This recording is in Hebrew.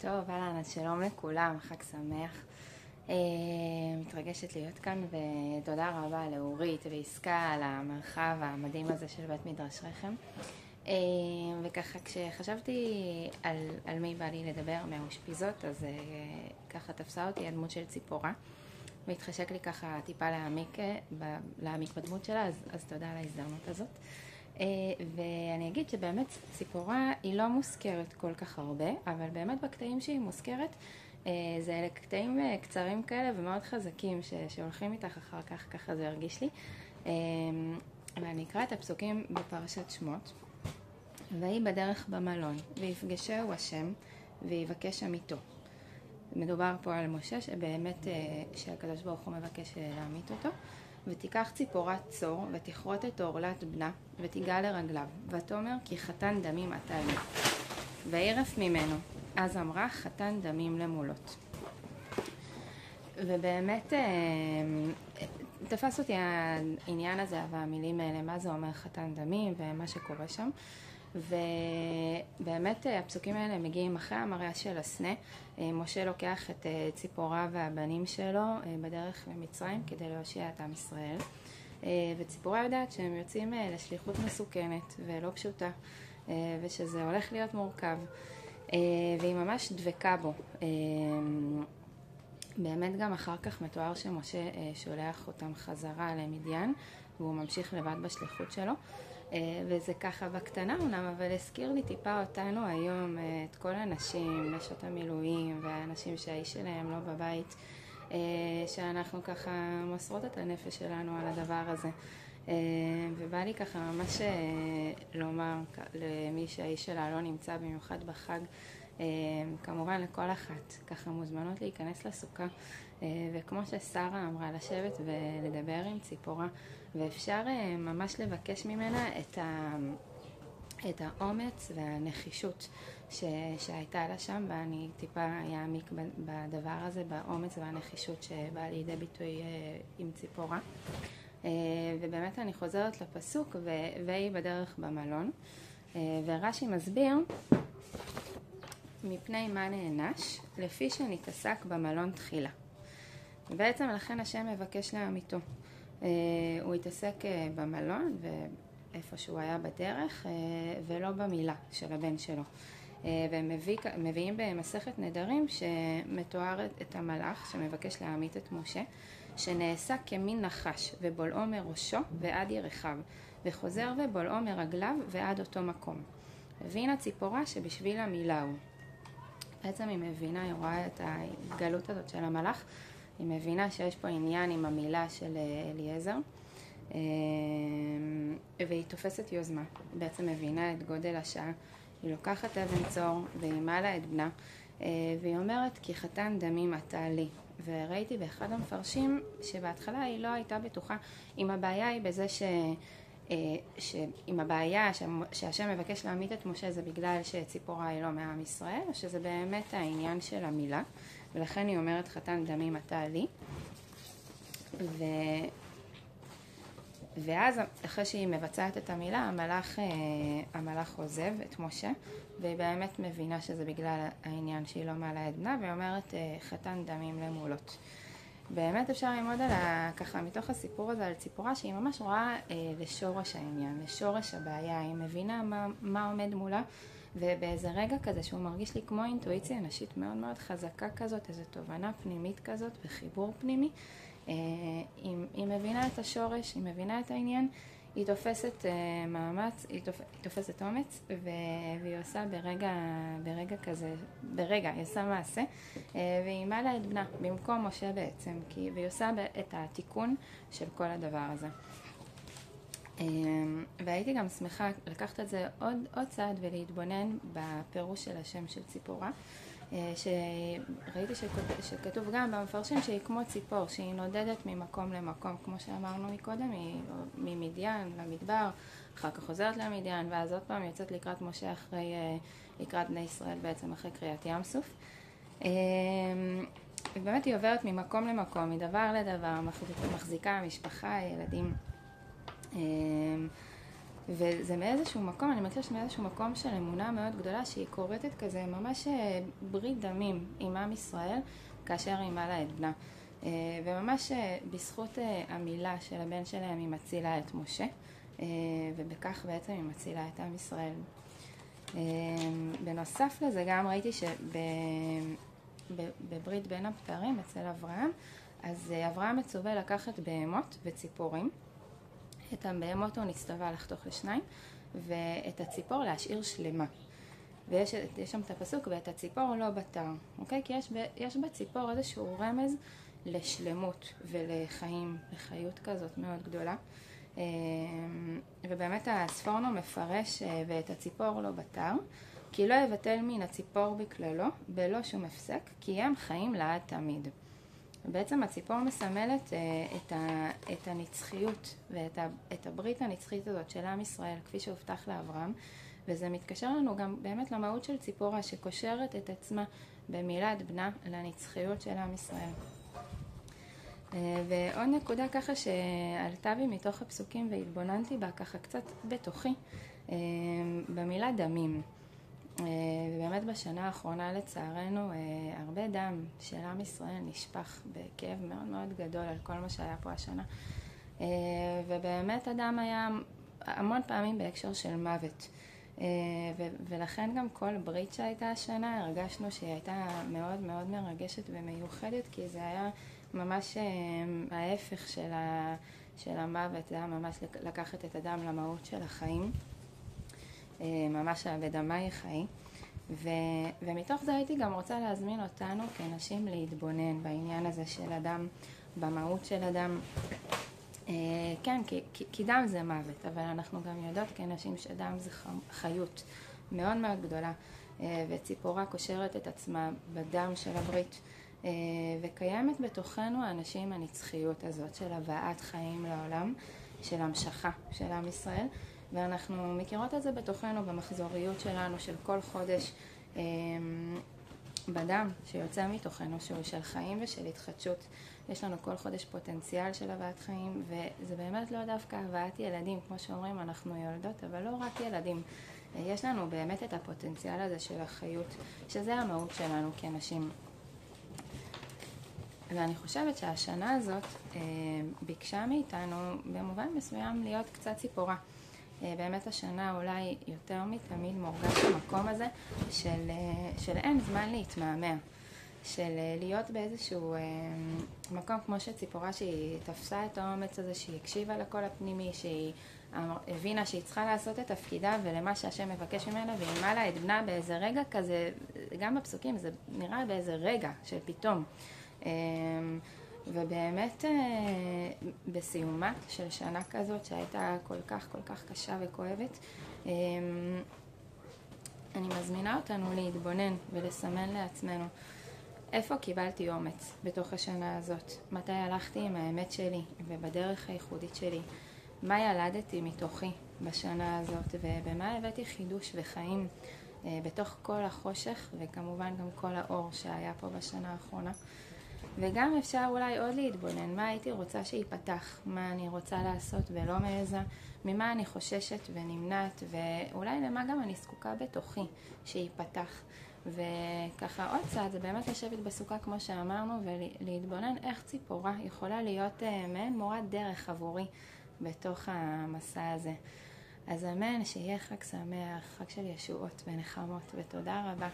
טוב, אהלן, אז שלום לכולם, חג שמח. מתרגשת להיות כאן, ותודה רבה לאורית ועסקה על המרחב המדהים הזה של בית מדרש רחם. וככה כשחשבתי על מי בא לי לדבר מהאושפיזות, אז ככה תפסה אותי הדמות של ציפורה, והתחשק לי ככה טיפה להעמיק בדמות שלה, אז תודה על ההזדמנות הזאת. ואני אגיד שבאמת ציפורה היא לא מוזכרת כל כך הרבה, אבל באמת בקטעים שהיא מוזכרת זה אלה קטעים קצרים כאלה ומאוד חזקים שהולכים איתך אחר כך, ככה זה הרגיש לי. ואני אקרא את הפסוקים בפרשת שמות. והיא בדרך במלון, ויפגשהו השם ויבקש עמיתו. מדובר פה על משה שבאמת שהקדוש ברוך הוא מבקש להעמית אותו. ותיקח ציפורת צור ותכרות את עורלת בנה ותיגע לרגליו ותאמר כי חתן דמים אתה לי וירף ממנו. אז אמרה חתן דמים למולות. ובאמת תפס אותי העניין הזה והמילים האלה, מה זה אומר חתן דמים ומה שקורה שם. ובאמת הפסוקים האלה מגיעים אחרי המראה של הסנה. משה לוקח את ציפורה והבנים שלו בדרך למצרים כדי להושיע את עם ישראל, וציפורה יודעת שהם יוצאים לשליחות מסוכנת ולא פשוטה, ושזה הולך להיות מורכב, והיא ממש דבקה בו. באמת גם אחר כך מתואר שמשה שולח אותם חזרה למדיין והוא ממשיך לבד בשליחות שלו, וזה ככה בקטנה אומנם, אבל הזכיר לי טיפה אותנו היום, את כל הנשים, נשות המילואים והאנשים שהאיש שלהם לא בבית, שאנחנו ככה מוסרות את הנפש שלנו על הדבר הזה. ובא לי ככה ממש לומר למי שהאיש שלה לא נמצא, במיוחד בחג, כמובן לכל אחת, ככה מוזמנות להיכנס לסוכה, וכמו ששרה אמרה, לשבת ולדבר עם ציפורה, ואפשר ממש לבקש ממנה את האומץ והנחישות שהייתה לה שם, ואני טיפה אעמיק בדבר הזה, באומץ והנחישות שבאה לידי ביטוי עם ציפורה. ובאמת אני חוזרת לפסוק, והיא בדרך במלון, ורש"י מסביר, מפני מה נענש? לפי שנתעסק במלון תחילה. ובעצם לכן השם מבקש לעמיתו. הוא התעסק במלון ואיפה שהוא היה בדרך, ולא במילה של הבן שלו. והם מביאים במסכת נדרים שמתואר את המלאך שמבקש להעמית את משה, שנעשה כמין נחש ובולעו מראשו ועד ירחיו, וחוזר ובולעו מרגליו ועד אותו מקום. הבינה ציפורה שבשביל המילה הוא. בעצם היא מבינה, היא רואה את ההתגלות הזאת של המלאך, היא מבינה שיש פה עניין עם המילה של אליעזר, והיא תופסת יוזמה. היא בעצם מבינה את גודל השעה, היא לוקחת אבן צור והיא מעלה את בנה, והיא אומרת כי חתן דמים אתה לי. וראיתי באחד המפרשים שבהתחלה היא לא הייתה בטוחה אם הבעיה היא בזה אם הבעיה שהשם מבקש להעמית את משה זה בגלל שציפורה היא לא מעם ישראל, או שזה באמת העניין של המילה, ולכן היא אומרת חתן דמים אתה לי. ואז אחרי שהיא מבצעת את המילה, המלאך עוזב את משה, והיא באמת מבינה שזה בגלל העניין שהיא לא מעלה את בנה, והיא אומרת חתן דמים למולות. באמת אפשר ללמוד ככה מתוך הסיפור הזה על ציפורה, שהיא ממש רואה לשורש העניין, לשורש הבעיה, היא מבינה מה עומד מולה, ובאיזה רגע כזה שהוא מרגיש לי כמו אינטואיציה נשית מאוד מאוד חזקה כזאת, איזו תובנה פנימית כזאת וחיבור פנימי, היא מבינה את השורש, היא מבינה את העניין, היא תופסת מאמץ, היא תופסת אומץ, והיא עושה ברגע כזה, היא עושה מעשה, והיא מעלה את בנה במקום משה בעצם, והיא עושה את התיקון של כל הדבר הזה. והייתי גם שמחה לקחת את זה עוד צעד ולהתבונן בפירוש של השם של ציפורה, שראיתי שכתוב גם במפרשים שהיא כמו ציפור, שהיא נודדת ממקום למקום, כמו שאמרנו מקודם, היא ממדיין למדבר, אחר כך חוזרת למדיין, ואז עוד פעם יוצאת לקראת משה לקראת בני ישראל בעצם אחרי קריאת ים סוף. ובאמת היא עוברת ממקום למקום, מדבר לדבר, מחזיקה משפחה, ילדים. וזה מאיזשהו מקום, אני מרגישה מאיזשהו מקום של אמונה מאוד גדולה, שהיא קוראת את כזה ממש ברית דמים עם עם ישראל, כאשר היא מעלה את בנה. וממש בזכות המילה של הבן שלהם היא מצילה את משה, ובכך בעצם היא מצילה את עם ישראל. בנוסף לזה גם ראיתי שבברית בין הבתרים אצל אברהם, אז אברהם מצווה לקחת בהמות וציפורים. את הבהמות הוא נצטווה לחתוך לשניים, ואת הציפור להשאיר שלמה. ויש שם את הפסוק, ואת הציפור לא בתר, אוקיי? כי יש בציפור איזשהו רמז לשלמות ולחיים, לחיות כזאת מאוד גדולה. ובאמת הספורנו מפרש ואת הציפור לא בתר, כי לא יבטל מן הציפור בכללו, בלא שום הפסק, כי הם חיים לעד תמיד. ובעצם הציפור מסמלת את הנצחיות ואת הברית הנצחית הזאת של עם ישראל, כפי שהובטח לאברהם, וזה מתקשר לנו גם באמת למהות של ציפורה, שקושרת את עצמה במילת בנה לנצחיות של עם ישראל. ועוד נקודה ככה שעלתה בי מתוך הפסוקים והתבוננתי בה ככה קצת בתוכי, במילה דמים. ובאמת בשנה האחרונה לצערנו הרבה דם של עם ישראל נשפך בכאב מאוד מאוד גדול על כל מה שהיה פה השנה. ובאמת הדם היה המון פעמים בהקשר של מוות. ולכן גם כל ברית שהייתה השנה הרגשנו שהיא הייתה מאוד מאוד מרגשת ומיוחדת, כי זה היה ממש ההפך של המוות, זה היה ממש לקחת את הדם למהות של החיים, ממש בדמי חיי. ומתוך זה הייתי גם רוצה להזמין אותנו כנשים להתבונן בעניין הזה של אדם, במהות של אדם. כן, כי דם זה מוות, אבל אנחנו גם יודעות כנשים שדם זה חיות מאוד מאוד גדולה, וציפורה קושרת את עצמה בדם של הברית, וקיימת בתוכנו האנשים הנצחיות הזאת של הבאת חיים לעולם, של המשכה של עם ישראל, ואנחנו מכירות את זה בתוכנו במחזוריות שלנו של כל חודש, בדם שיוצא מתוכנו, שהוא של חיים ושל התחדשות. יש לנו כל חודש פוטנציאל של הבאת חיים, וזה באמת לא דווקא הבאת ילדים, כמו שאומרים, אנחנו יולדות, אבל לא רק ילדים. יש לנו באמת את הפוטנציאל הזה של החיות, שזה המהות שלנו כנשים. ואני חושבת שהשנה הזאת ביקשה מאיתנו במובן מסוים להיות קצת ציפורה. באמת השנה אולי יותר מתמיד מורגש במקום הזה של אין זמן להתמהמה, של להיות באיזשהו מקום כמו שציפורה שהיא תפסה את האומץ הזה, שהיא הקשיבה לקול הפנימי, שהיא הבינה שהיא צריכה לעשות את תפקידה ולמה שהשם מבקש ממנה, והיא מעלה את בנה באיזה רגע כזה, גם בפסוקים זה נראה באיזה רגע של פתאום. ובאמת בסיומה של שנה כזאת שהייתה כל כך קשה וכואבת, אני מזמינה אותנו להתבונן ולסמן לעצמנו איפה קיבלתי אומץ בתוך השנה הזאת, מתי הלכתי עם האמת שלי ובדרך הייחודית שלי, מה ילדתי מתוכי בשנה הזאת, ובמה הבאתי חידוש וחיים בתוך כל החושך, וכמובן גם כל האור שהיה פה בשנה האחרונה. וגם אפשר אולי עוד להתבונן, מה הייתי רוצה שיפתח, מה אני רוצה לעשות ולא מעזה, ממה אני חוששת ונמנעת, ואולי למה גם אני זקוקה בתוכי שיפתח. וככה עוד צעד, זה באמת לשבת בסוכה כמו שאמרנו, ולהתבונן איך ציפורה יכולה להיות מעין מורת דרך עבורי בתוך המסע הזה. אז אמן, שיהיה חג שמח, חג של ישועות ונחמות, ותודה רבה.